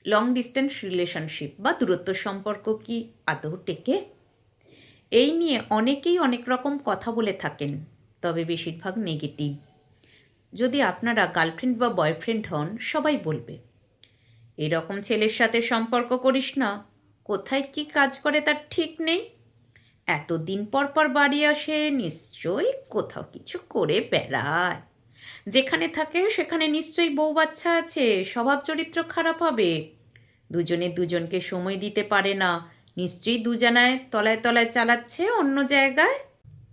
Long distance relationship বা দূরত্ব সম্পর্ক কি আদৌ টেকে? এই নিয়ে অনেকেই অনেক রকম কথা বলে থাকেন, তবে বেশিরভাগ নেগেটিভ। যদি আপনারা গার্লফ্রেন্ড বা বয়ফ্রেন্ড হন, সবাই বলবে এরকম ছেলের সাথে সম্পর্ক করিস না, কোথায় কি কাজ করে তার ঠিক নেই, এতদিন পর পর বাড়ি আসে, নিশ্চয়ই কোথাও কিছু করে বেড়ায়, যেখানে থাকে সেখানে নিশ্চয়ই বউ বাচ্চা আছে, স্বভাব চরিত্র খারাপ হবে, দুজনে দুজনকে সময় দিতে পারে না, নিশ্চয়ই দুজনায় তলায় তলায় চালাচ্ছে অন্য জায়গায়।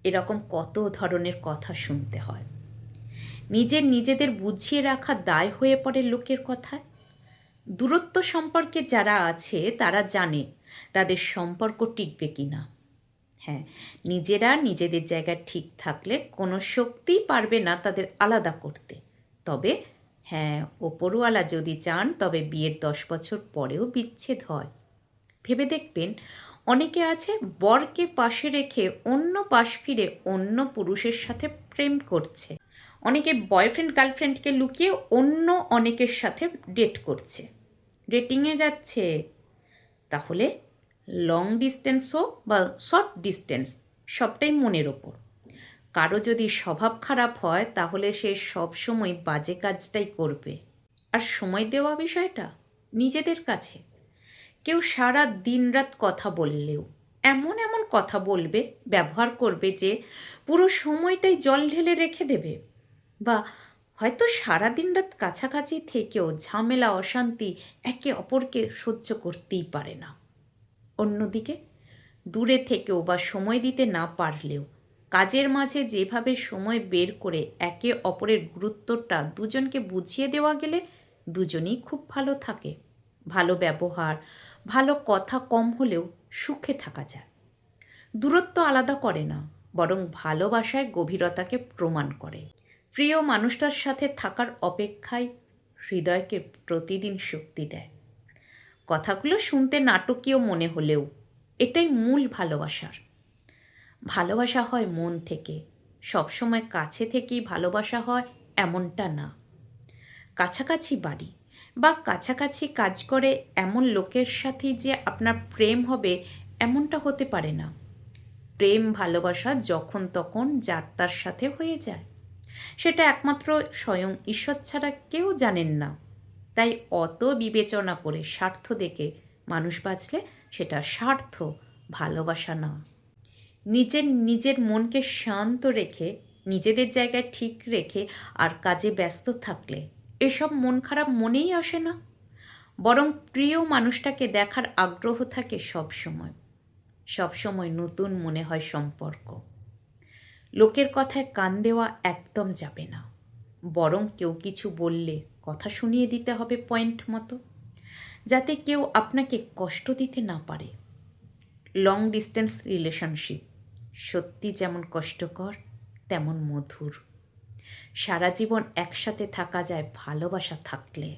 এরকম কত ধরনের কথা শুনতে হয়। নিজেদের বুঝিয়ে রাখা দায় হয়ে পড়ে লোকের কথায়। দূরত্ব সম্পর্কে যারা আছে তারা জানে তাদের সম্পর্ক টিকবে কি না। হ্যাঁ, নিজেরা নিজেদের জায়গায় ঠিক থাকলে কোনো শক্তিই পারবে না তাদের আলাদা করতে। তবে হ্যাঁ, ওপরওয়ালা যদি চান তবে বিয়ের 10 বছর পরেও বিচ্ছেদ হয়। ভেবে দেখবেন, অনেকে আছে বরকে পাশে রেখে অন্য পাশ ফিরে অন্য পুরুষের সাথে প্রেম করছে। অনেকে বয়ফ্রেন্ড গার্লফ্রেন্ডকে লুকিয়ে অন্য অনেকের সাথে ডেট করছে, ডেটিংয়ে যাচ্ছে। তাহলে লং ডিস্টেন্স হোক বা শর্ট ডিস্টেন্স, সবটাই মনের ওপর। কারো যদি স্বভাব খারাপ হয় তাহলে সে সবসময় বাজে কাজটাই করবে। আর সময় দেওয়া বিষয়টা নিজেদের কাছে। কেউ সারা দিনরাত কথা বললেও এমন এমন কথা বলবে, ব্যবহার করবে যে পুরো সময়টাই জল ঢেলে রেখে দেবে। বা হয়তো সারা দিনরাত কাছাকাছি থেকেও ঝামেলা অশান্তি একে অপরকে সহ্য করতেই পারে না। অন্যদিকে দূরে থেকেও বা সময় দিতে না পারলেও কাজের মাঝে যেভাবে সময় বের করে একে অপরের গুরুত্বটা দুজনকে বুঝিয়ে দেওয়া গেলে দুজনেই খুব ভালো থাকে। ভালো ব্যবহার, ভালো কথা কম হলেও সুখে থাকা যায়। দূরত্ব আলাদা করে না, বরং ভালোবাসায় গভীরতাকে প্রমাণ করে। প্রিয় মানুষটার সাথে থাকার অপেক্ষায় হৃদয়কে প্রতিদিন শক্তি দেয়। কথাগুলো শুনতে নাটকীয় মনে হলেও এটাই মূল ভালোবাসার। ভালোবাসা হয় মন থেকে, সবসময় কাছে থেকেই ভালোবাসা হয় এমনটা না। কাছাকাছি বাড়ি বা কাছাকাছি কাজ করে এমন লোকের সাথেই যে আপনার প্রেম হবে এমনটা হতে পারে না। প্রেম ভালোবাসা যখন তখন যার তার সাথে হয়ে যায়, সেটা একমাত্র স্বয়ং ঈশ্বর ছাড়া কেউ জানেন না। তাই অত বিবেচনা করে স্বার্থ দেখে মানুষ বাঁচলে সেটা স্বার্থ, ভালোবাসা না। নিজের মনকে শান্ত রেখে, নিজেদের জায়গায় ঠিক রেখে আর কাজে ব্যস্ত থাকলে এসব মন খারাপ মনেই আসে না, বরং প্রিয় মানুষটাকে দেখার আগ্রহ থাকে সবসময়। সবসময় নতুন মনে হয় সম্পর্ক। লোকের কথায় কান দেওয়া একদম যাবে না, বরং কেউ কিছু বললে কথা শুনিয়ে দিতে হবে পয়েন্ট মতো, যাতে কেউ আপনাকে কষ্ট দিতে না পারে। লং ডিস্টেন্স রিলেশনশিপ সত্যি যেমন কষ্টকর তেমন মধুর। সারা জীবন একসাথে থাকা যায় ভালোবাসা থাকলে।